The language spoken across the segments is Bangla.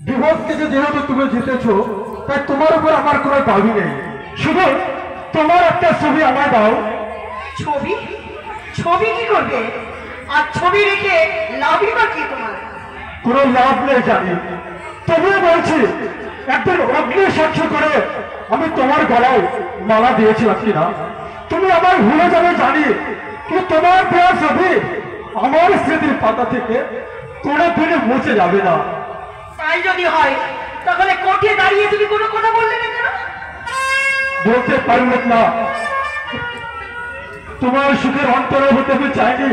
বিভক্তিতে যেহেতু তুমি জিতেছো, তাই তোমার উপর আমার কোনো দাবি নেই। শুধু তোমার একটা ছবি আমায় দাও। ছবি? ছবি কি করবে? আর ছবি রেখে লাভই বা কি তোমার? কোনো লাভ নেই জানি, তবুও বলছি একদিন অগ্নি সাক্ষ্য করে আমি তোমার গলায় মালা দিয়েছিলাম কিনা তুমি আমায় ভুলে যাবে জানি, কিন্তু তোমার দেওয়া ছবি আমার স্মৃতির পাতা থেকে কোনো দিনে মুছে যাবে না। তাই যদি হয় তাহলে কোর্টে দাঁড়িয়ে তুমি কোনো কথা বললে না কেন? বলতে পারলেন না, তোমার সুখের অন্তরে হতে আমি চাইনি।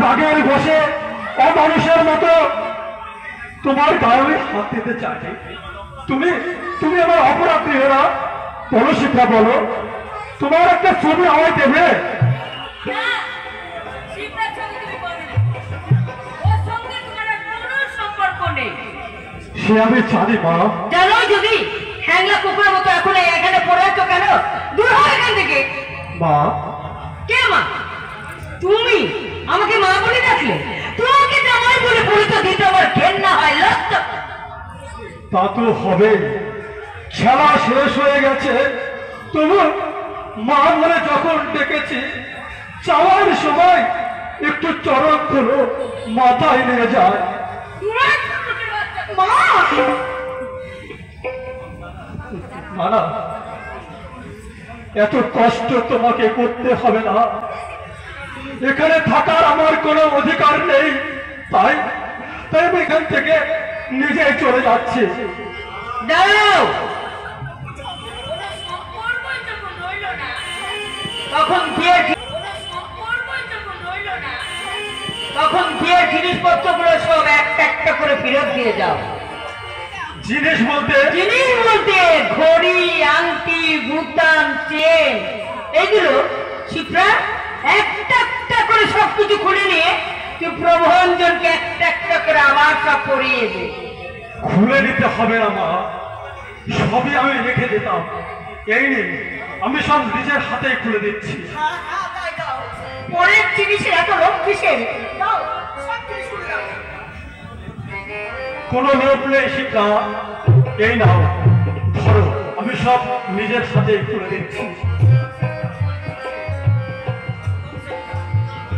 রাগের বসে অমানুষের মতো তোমার গায়ে হাত দিতে চাইনি। তুমি তুমি আমার অপরাধ নিও না। বলো শিক্ষা, বলো তোমার একটা ছবি আমায় দেবে। সে আমি জানি মা। জানো যদি হ্যাংলা কুকুরের মতো এখন এখানে পড়ে আছো কেন? দূর হও এখান থেকে। মা? কে মা? তুমি আমাকে মা বলে ডাকলে? তোমাকে জামাই বলে পরিচয় দিতে আমার ঘেন্না হয়, লজ্জা। তা তো হবে, খেলা শেষ হয়ে গেছে, তবু মা বলে যখন ডেকেছি যাওয়ার সময় একটু চরণ ধরো মাথায় নিয়ে যায়। না না, এত কষ্ট তোমাকে করতে হবে না। এখানে থাকার আমার কোনো অধিকার নেই, তাই তাই আমি এখান থেকে নিজেই চলে যাচ্ছি। দাঁড়াও, তখন বিয়ের জিনিসপত্রগুলো সব একটা একটা করে ফেরত দিয়ে যাও। জিনিস বলতে? জিনিস বলতে ঘড়ি, আংটি, বুতাম, চেন, এগুলো শিপ্রা একটা একটা করে সবকিছু খুলে নিয়ে তুই প্রভঞ্জনকে একটা একটা করে আবার সব পরিয়ে দে। খুলে নিতে হবে না মা, সবই আমি রেখে দিতাম। এই নিন, আমি সব নিজের হাতে খুলে দিচ্ছি। পরের জিনিসের এত লোভ কিসের? দাও, সব জিনিস খুলে দাও। কোনো লোভ নেই শিক্ষা, এই নাও ধরো, আমি সব নিজের হাতে খুলে দিচ্ছি।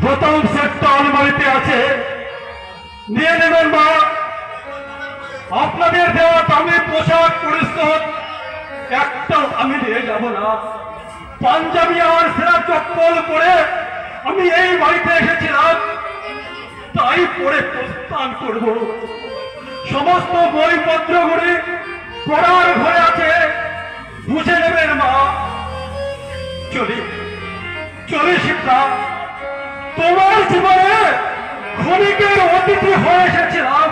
প্রথম সেটটা আলমারিতে আছে, নিয়ে নেবেন মা। আপনাদের দেওয়া দামি পোশাক পরিচ্ছদ একটাও আমি নিয়ে যাব না। পাঞ্জাবি আর সেরা চপ্পল পরে আমি এই বাড়িতে এসেছিলাম, তাই পরে প্রস্থান করব। সমস্ত বইপত্রগুলি পড়ার ঘরে আছে, বুঝে নেবেন মা। চলি চলি শিক্ষা, তোমার জীবনে ক্ষণিকের অতিথি হয়ে এসেছিলাম,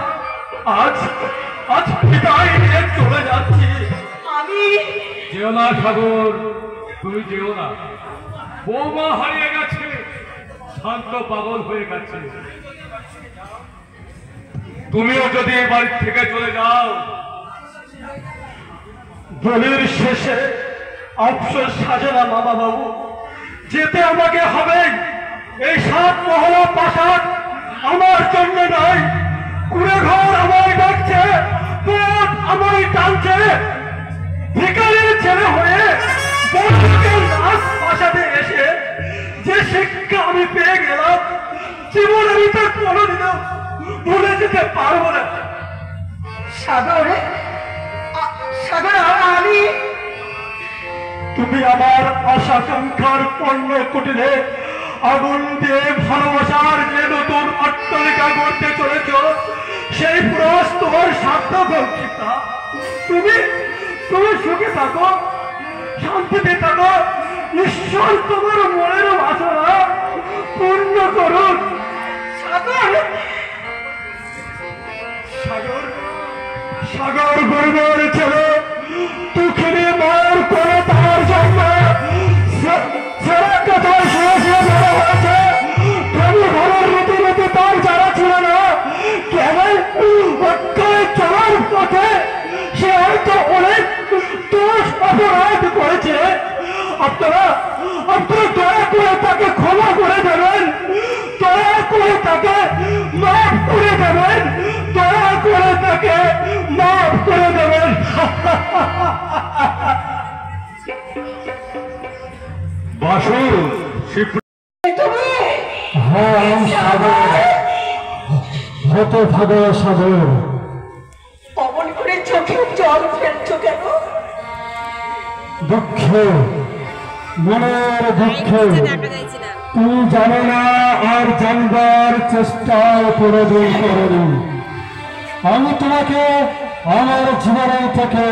আজ আজ বিদায় নিয়ে চলে যাচ্ছি। আমি যেও না সাগর, তুমি যেও না। বৌমা হারিয়ে গেছে, শান্ত পাগল হয়ে গেছে। তুমিও যদি এই বাড়ি থেকে চলে যাও, বলির শেষে আফসোস সাজে না মামা বাবু, যেতে আমাকে হবে। এই 7 মহলা প্রাসাদ আমার জন্য নয়, কুড়ে ঘর আমায় ডাকছে, পেট আমায় টানছে। ভিখারির ছেলে হয়ে প্রাসাদে এসে যে শিক্ষা আমি পেয়ে গেলাম, জীবন আমি তো কোনোদিনও ভুলে যেতে পারবো না। সাগর, সাগর, আমি তুমি আমার আশাকাঙ্ক্ষার পণ্য কুটিরে আগুন দিয়ে ভালোবাসার যে নতুন অট্টালিকা করতে চলেছ, সেই প্রয়াস তোমার সার্থক হোক শিক্ষা। তুমি তুমি সুখে থাকো, শান্তিতে থাকো। ঈশ্বর তোমার মনের বাসনা পূর্ণ করুন। সাগর, সাগর, সাগর গরিবের ছেলে, দুঃখিনী মায়ের করে তার জন্য ছেড়ে কথায় শুয়ে শুয়ে বড় হয়েছে। প্রভু ঘরের রীতিনীতি তার যারা ছিল না, কেবল অক্ষয় চলার পথে সে হয়তো অনেক দোষ অপরাধ করেছে। আপনারা আপনারা দয়া করে তাকে ক্ষমা করে দেবেন, দয়া করে তাকে মাফ করে দেবেন, দয়া করে তাকে মাফ বাসুর হ্যাঁ সাগর, হতে ভাবে সাগর। অমন করে চোখে জল ফেলছো কেন? দুঃখে, মনের দুঃখে। তুমি জানো না আর জানবার চেষ্টাও কোনোদিন করিনি। আমি তোমাকে আমার জীবনের থেকে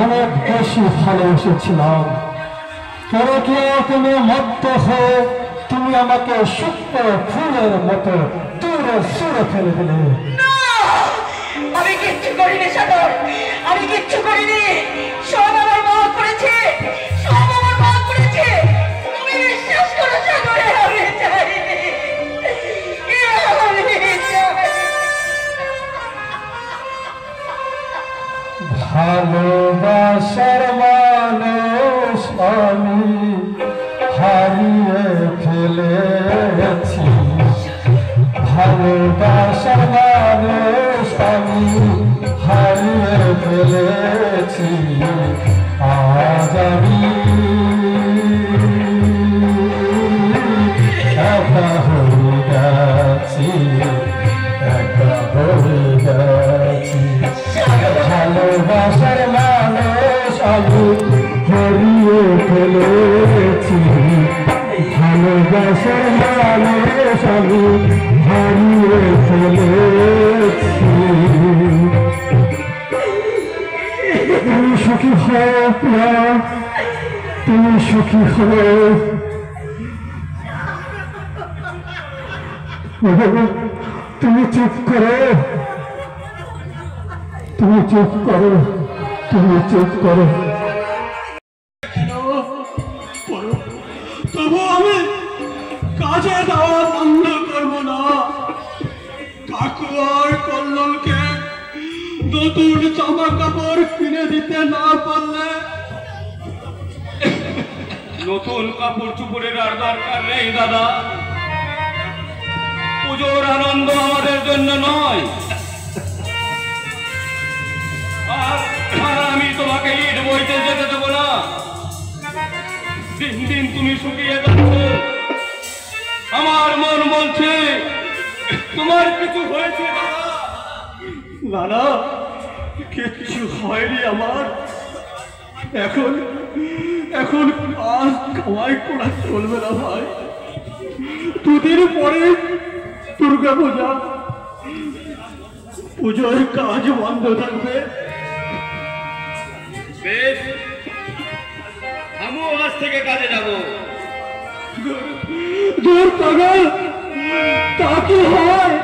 অনেক বেশি ভালোবেসেছিলাম। কেন কি তুমি মত্ত হয়ে তুমি আমাকে শুকনো ফুলের মতো দূরে সরে ফেলে দিলে। আমি কিচ্ছু করিনি সাগর, আমি কিচ্ছু করিনি। সব আমার মা করেছে, সব আমার মা করেছে। তুমি বিশ্বাস করো সাগরে, আমি চাইনি। ভালোবাসার মানুষ আমি হারিয়ে ফেলেছি। ভালোবাসার মানুষ আমি হারিয়ে ফেলেছি। আজ আমি একা হয়ে গেছি, একা হয়ে গেছি। ভালোবাসার মানুষ আমি হারিয়ে ফেলেছি। ভালোবাসার মানুষ আমি হারিয়ে ফেলেছি। তুমি সুখী হও প্রিয়া, তুমি সুখী হও। তুমি চুপ করো, তুমি চুপ করো, তুমি চুপ করো। তবু আমি কাজে যাওয়া বন্ধ করবো না। কাকু আর কল্লোলকে নতুন জামা কাপড় কিনে দিতে না পারলে নতুন কাপড় চুপড়ের আর দরকার নেই দাদা। পুজোর আনন্দ আমাদের জন্য নয়। আর আমি তোমাকে ইট বইতে যেতে দেবো না। দিন দিন তুমি শুকিয়ে যাচ্ছ। আমার মন বলছে তোমার কিছু হয়েছে দাদা। না না, কিচ্ছু হয়নি আমার। এখন এখন কাজ কামাই করা চলবে না ভাই। দুদিন পরে দুর্গা পূজা, পুজোর কাজ বন্ধ থাকবে। বেশ, আমিও আজ থেকে কাজে যাব। দূর পাগল, তা কি হয়?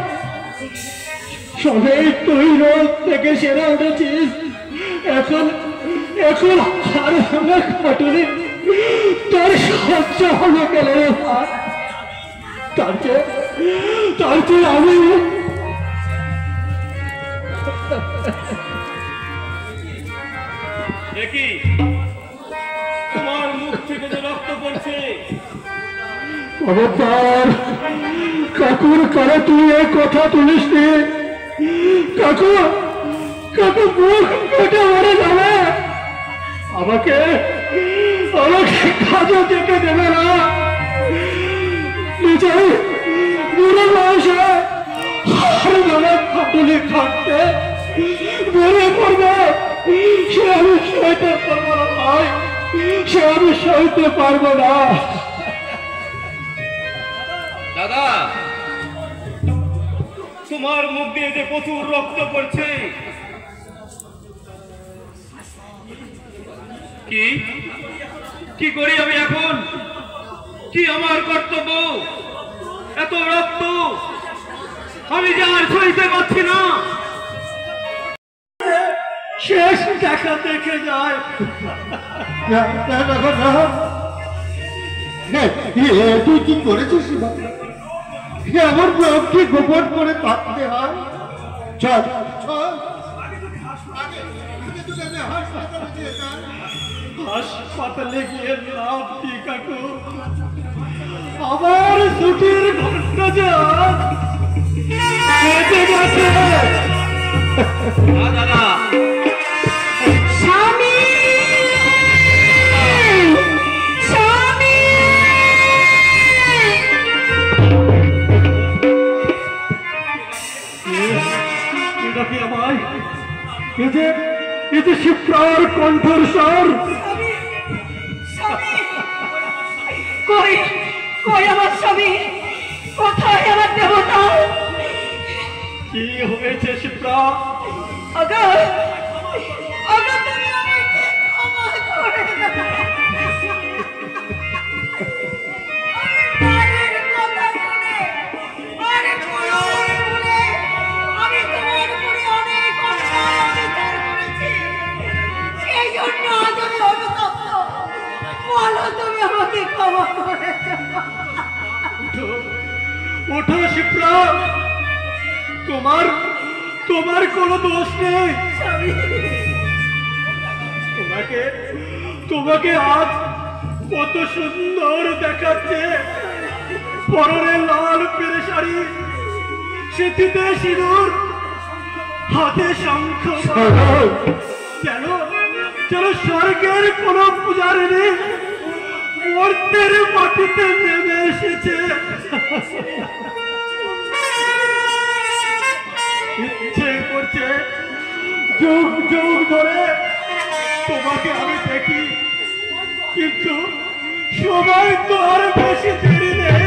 সবে তুই রোগ থেকে সেরে উঠেছিস, এখন এখন হার ভাঙা খাটুনি তোর সহ্য হলো গেল রে ভাই। তার চেয়ে আমি দেখি তোমার মুখ থেকে যে রক্ত পড়ছে। খবরদার কাকুর কারে তুই এই কথা তুলিস নি। কাকু কাকু মুখ কেটে মরে যাবে। আমাকে কাজে যেতে দেবে না। নিজেই বুড়ো বয়সে হার ভাঙা খাটুনি খাটতে মরে পড়বে, সে আমি সইতে পারবো না ভাই, সে আমি সইতে পারবো না। দাদা, তোমার মুখ দিয়ে যে প্রচুর রক্ত পড়ছে, কি কি করি আমি এখন? কি আমার কর্তব্য? এত রক্ত আমি যে আর সইতে পারছি না। শেষ দেখা দেখে যায়। তুই কি করেছিস? আমার বউকে গোপন করে থাকতে হয়। চল হাসপাতালে গিয়ে লাভ কি কাকু? আমার ছুটির ঘন্টা যা বেঁচে গেছে। দাদা, স্বামী জামাই, এতে শিপ্রার কণ্ঠের স্বর। কই কই আমার স্বামী, কোথায় আমার দেবতা? কি হয়েছে শিপ্রা? আগা আগা তুমি আমাকে ক্ষমা করে দাও। মায়ের কথা শুনে আর পুরোর বলে আমি তোমার উপরে অনেক অন্যায় অবিচার করেছি, সেই জন্য আজ আমি অনুতপ্ত। বলো তুমি আমাকে ক্ষমা করে দাও। ওঠো শিপ্রা, তোমার কোনো দোষ নেই। তোমাকে আজ কত সুন্দর দেখাচ্ছে। পরনে লাল পেরে শাড়ি, সিঁথিতে সিঁদুর, হাতে শঙ্খ, যেন স্বর্গের কোন পূজারিনী মর্তের মাটিতে নেমে এসেছে। ইচ্ছে করছে যুগ যুগ ধরে তোমাকে আমি দেখি, কিন্তু সময় তো আর বেশি দেরি নেই।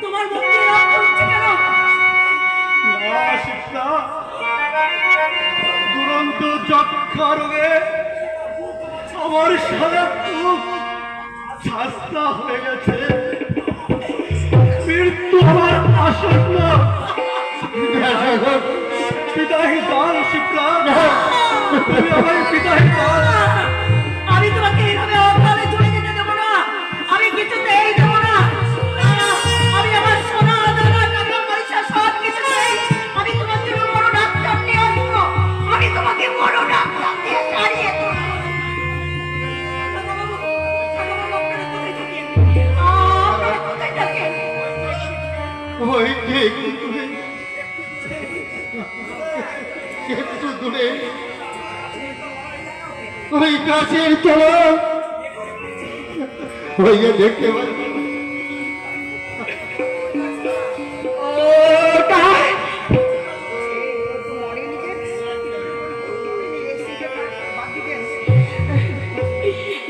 তোমার মুখে রক্ত উঠছে কেন? না শিপ্রা, দুরন্ত যক্ষা রোগে আমার সারা মুখ ঝাঁসা হয়ে গেছে। মৃত্যু আমার আসন্ন। বিদায় দাও শিপ্রা, তুমি আমার বিদায় দাও। আমি তোমাকে এইভাবে অকালে চলে যেতে দেবো না, আমি কিছুতেই দেবো না। আমি আমার সোনা দানা টাকা পয়সা সব কিছু চাই। আমি তোমার জন্য বড় ডাক্তার নিয়ে আসবো, আমি তোমাকে বড় ডাক্তার দিয়ে সারিয়ে দেবো। আপনারা কোথায় থাকেন? ওই একটু দূরে ওই গাছের তলা হইয়া দেখতে পাচ্ছি।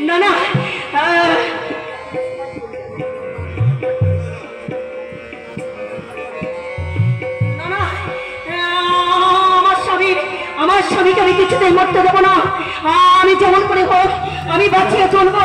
না না, আমার স্বামীকে আমি কিছুতেই মরতে দেবো না। আমি যেমন করে হোক আমি বাঁচিয়ে চলবো।